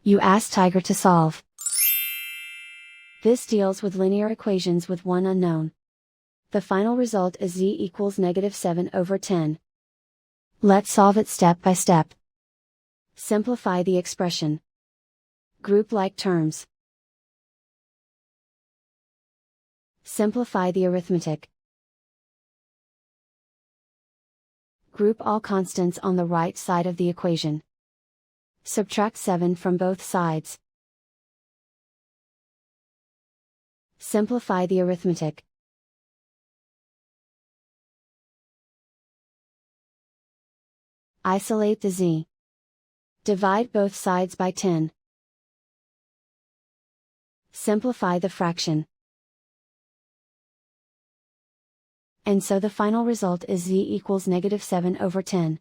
You ask Tiger to solve. This deals with linear equations with one unknown. The final result is z equals -7/10. Let's solve it step by step. Simplify the expression. Group like terms. Simplify the arithmetic. Group all constants on the right side of the equation. Subtract 7 from both sides. Simplify the arithmetic. Isolate the z. Divide both sides by 10. Simplify the fraction. And so the final result is z equals -7/10.